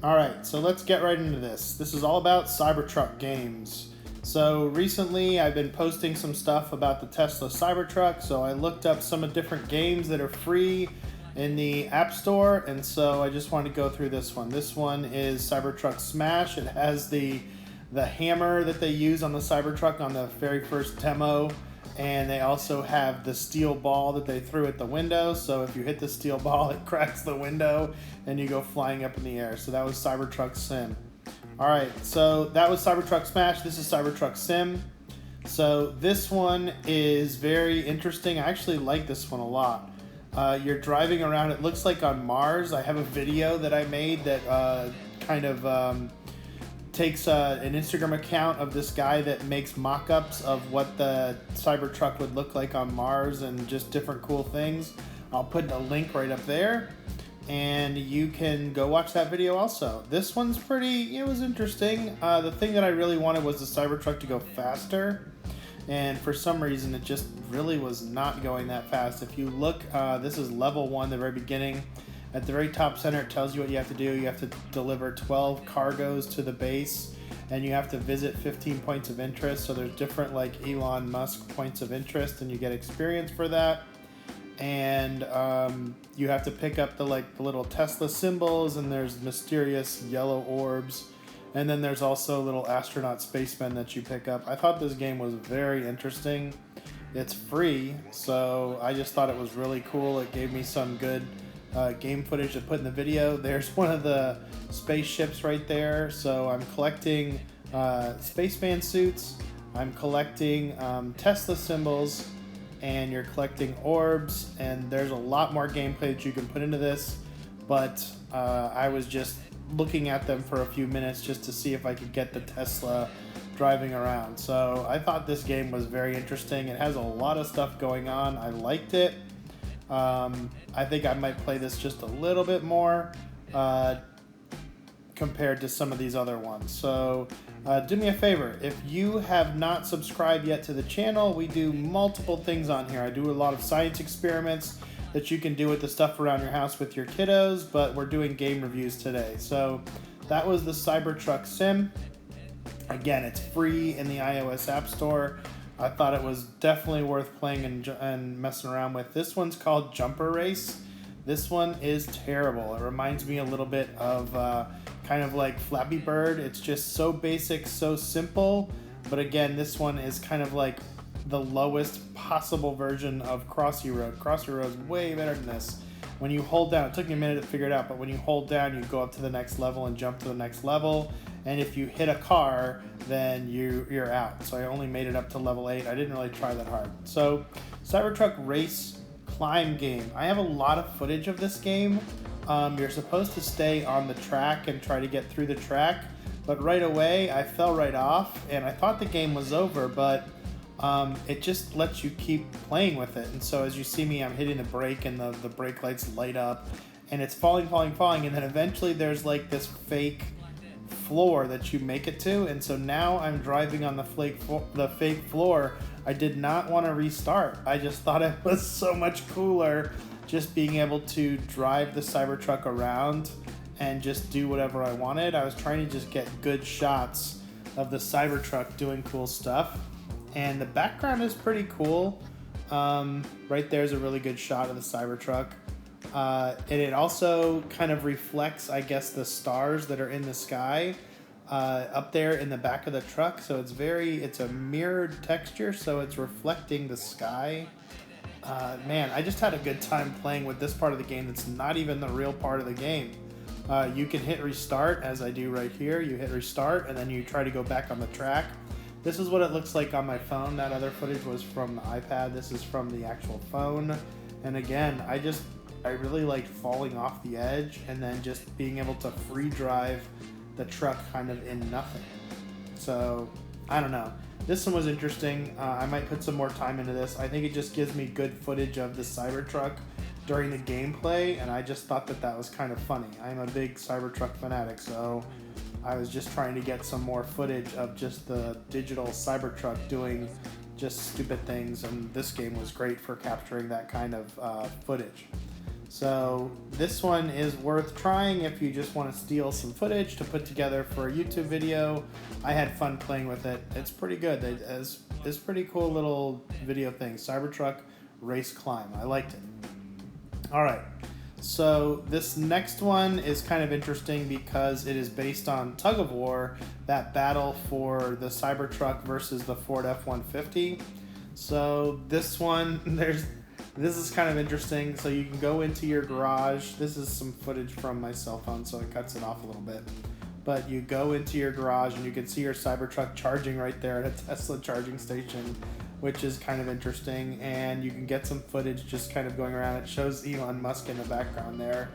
Alright, so let's get right into this. This is all about Cybertruck games. So recently I've been posting some stuff about the Tesla Cybertruck, so I looked up some of different games that are free in the App Store, and so I just wanted to go through this one. This one is Cybertruck Smash. It has the hammer that they use on the Cybertruck on the very first demo, and they also have the steel ball that they threw at the window, so if you hit the steel ball it cracks the window and you go flying up in the air. So that was Cybertruck Sim. Alright, so that was Cybertruck Smash. This is Cybertruck Sim. So this one is very interesting. I actually like this one a lot. You're driving around, it looks like on Mars. I have a video that I made that takes an Instagram account of this guy that makes mock-ups of what the Cybertruck would look like on Mars and just different cool things. I'll put a link right up there and you can go watch that video also. This one's it was interesting. The thing that I really wanted was the Cybertruck to go faster, and for some reason it just really was not going that fast. If you look, this is level 1, the very beginning. At the very top center, it tells you what you have to do. You have to deliver 12 cargoes to the base, and you have to visit 15 points of interest. So there's different like Elon Musk points of interest, and you get experience for that. And you have to pick up the little Tesla symbols, and there's mysterious yellow orbs. And then there's also little astronaut spacemen that you pick up. I thought this game was very interesting. It's free, so I just thought it was really cool. It gave me some good game footage to put in the video. There's one of the spaceships right there. So I'm collecting spaceman suits, I'm collecting Tesla symbols, and you're collecting orbs, and there's a lot more gameplay that you can put into this, but I was just looking at them for a few minutes just to see if I could get the Tesla driving around. So I thought this game was very interesting. It has a lot of stuff going on. I liked it. I think I might play this just a little bit more compared to some of these other ones. So do me a favor, if you have not subscribed yet to the channel, we do multiple things on here. I do a lot of science experiments that you can do with the stuff around your house with your kiddos, but we're doing game reviews today. So that was the Cybertruck Sim. Again, it's free in the iOS App Store. I thought it was definitely worth playing and messing around with. This one's called Jumper Race. This one is terrible. It reminds me a little bit of kind of like Flappy Bird. It's just so basic, so simple. But again, this one is kind of like the lowest possible version of Crossy Road. Crossy Road is way better than this. When you hold down, it took me a minute to figure it out, but when you hold down, you go up to the next level and jump to the next level. And if you hit a car, then you're out. So I only made it up to level 8. I didn't really try that hard. So Cybertruck Race Climb game. I have a lot of footage of this game. You're supposed to stay on the track and try to get through the track, but right away I fell right off and I thought the game was over, but it just lets you keep playing with it. And so as you see me, I'm hitting the brake and the brake lights light up and it's falling, and then eventually there's like this fake floor that you make it to, and so now I'm driving on the fake floor. I did not want to restart. I just thought it was so much cooler just being able to drive the Cybertruck around and just do whatever I wanted. I was trying to just get good shots of the Cybertruck doing cool stuff, and the background is pretty cool. Right there's a really good shot of the Cybertruck. And it also kind of reflects, I guess, the stars that are in the sky up there in the back of the truck. So it's a mirrored texture, so it's reflecting the sky. Man, I just had a good time playing with this part of the game that's not even the real part of the game. You can hit restart, as I do right here. You hit restart, and then you try to go back on the track. This is what it looks like on my phone. That other footage was from the iPad. This is from the actual phone. And again, I really liked falling off the edge and then just being able to free drive the truck kind of in nothing. So, I don't know. This one was interesting. I might put some more time into this. I think it just gives me good footage of the Cybertruck during the gameplay, and I just thought that was kind of funny. I'm a big Cybertruck fanatic, so I was just trying to get some more footage of just the digital Cybertruck doing just stupid things, and this game was great for capturing that kind of footage. So this one is worth trying if you just want to steal some footage to put together for a YouTube video. I had fun playing with it. It's pretty good. It's pretty cool little video thing. Cybertruck Race Climb. I liked it. All right. So this next one is kind of interesting because it is based on Tug-of-War, that battle for the Cybertruck versus the Ford F-150. So this one, this is kind of interesting. So you can go into your garage. This is some footage from my cell phone, so it cuts it off a little bit. But you go into your garage and you can see your Cybertruck charging right there at a Tesla charging station, which is kind of interesting. And you can get some footage just kind of going around. It shows Elon Musk in the background there,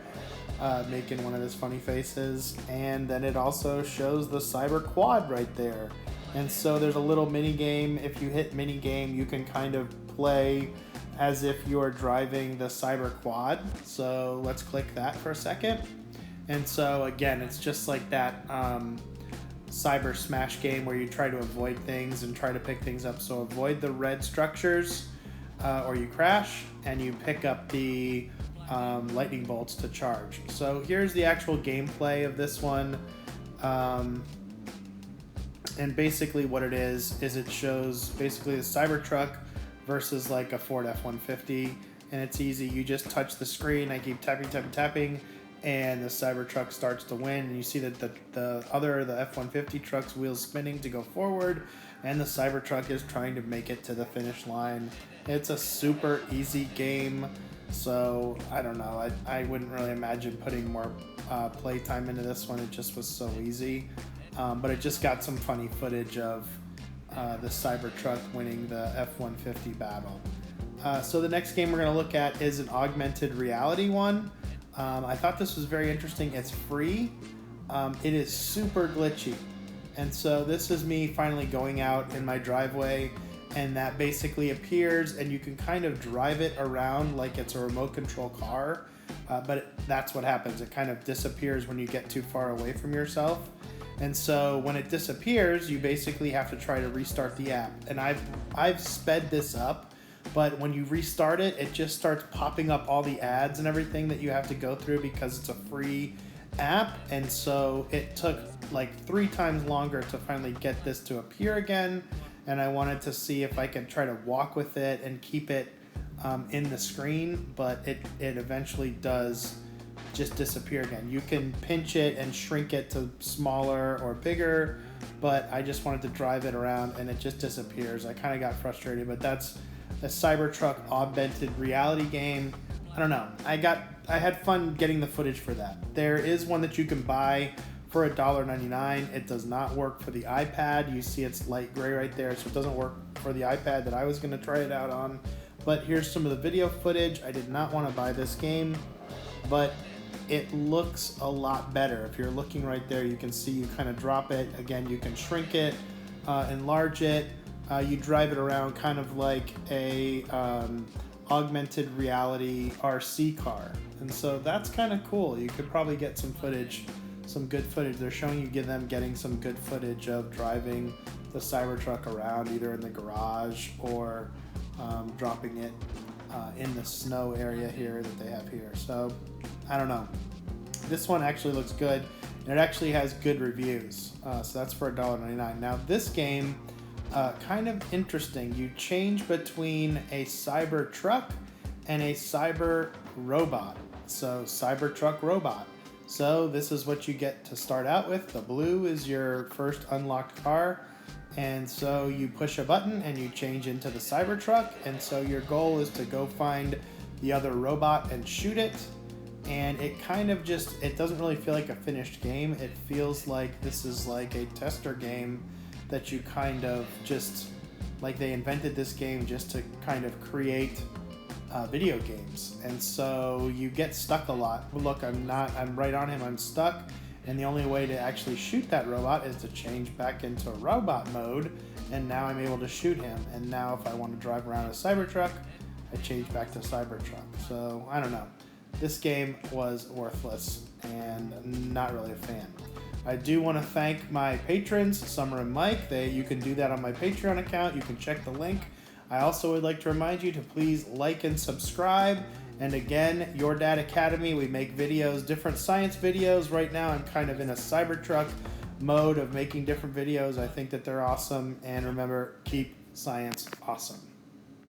making one of his funny faces. And then it also shows the Cyberquad right there. And so there's a little mini game. If you hit mini game, you can kind of play as if you're driving the Cyberquad. So let's click that for a second. And so again, it's just like that Cyber Smash game where you try to avoid things and try to pick things up. So avoid the red structures or you crash, and you pick up the lightning bolts to charge. So here's the actual gameplay of this one. And basically what it is it shows basically the Cybertruck versus like a Ford F-150, and it's easy. You just touch the screen. I keep tapping, and the Cybertruck starts to win, and you see that the F-150 truck's wheels spinning to go forward, and the Cybertruck is trying to make it to the finish line. It's a super easy game, so I don't know. I wouldn't really imagine putting more play time into this one. It just was so easy, but it just got some funny footage of the Cybertruck winning the F-150 battle. So the next game we're going to look at is an augmented reality one. I thought this was very interesting. It's free. It is super glitchy. And so this is me finally going out in my driveway, and that basically appears, and you can kind of drive it around like it's a remote control car. But that's what happens. It kind of disappears when you get too far away from yourself. And so when it disappears, you basically have to try to restart the app. And I've sped this up. But when you restart it, it just starts popping up all the ads and everything that you have to go through because it's a free app. And so it took like 3 times longer to finally get this to appear again. And I wanted to see if I could try to walk with it and keep it in the screen, but it eventually does just disappear again. You can pinch it and shrink it to smaller or bigger, but I just wanted to drive it around and it just disappears. I kind of got frustrated, but that's a Cybertruck augmented reality game. I don't know. I had fun getting the footage for that. There is one that you can buy for $1.99. It does not work for the iPad. You see it's light gray right there, so it doesn't work for the iPad that I was going to try it out on. But here's some of the video footage. I did not want to buy this game, but it looks a lot better. If you're looking right there, you can see you kind of drop it. Again, you can shrink it, enlarge it. You drive it around kind of like a augmented reality RC car. And so that's kind of cool. You could probably get some footage, some good footage. They're showing you them getting some good footage of driving the Cybertruck around, either in the garage or dropping it in the snow area here that they have here. So I don't know. This one actually looks good, and it actually has good reviews. So that's for $1.99. Now this game, kind of interesting. You change between a Cybertruck and a Cyber Robot. So Cybertruck Robot. So this is what you get to start out with. The blue is your first unlocked car. And so you push a button and you change into the Cybertruck. And so your goal is to go find the other robot and shoot it. And it kind of just, it doesn't really feel like a finished game. It feels like this is like a tester game that you kind of just, like they invented this game just to kind of create video games. And so you get stuck a lot. Look, I'm right on him, I'm stuck. And the only way to actually shoot that robot is to change back into robot mode. And now I'm able to shoot him. And now if I want to drive around a Cybertruck, I change back to Cybertruck. So I don't know. This game was worthless and not really a fan. I do want to thank my patrons, Summer and Mike. You can do that on my Patreon account. You can check the link. I also would like to remind you to please like and subscribe. And again, Your Dad Academy, we make videos, different science videos. Right now I'm kind of in a Cybertruck mode of making different videos. I think that they're awesome. And remember, keep science awesome.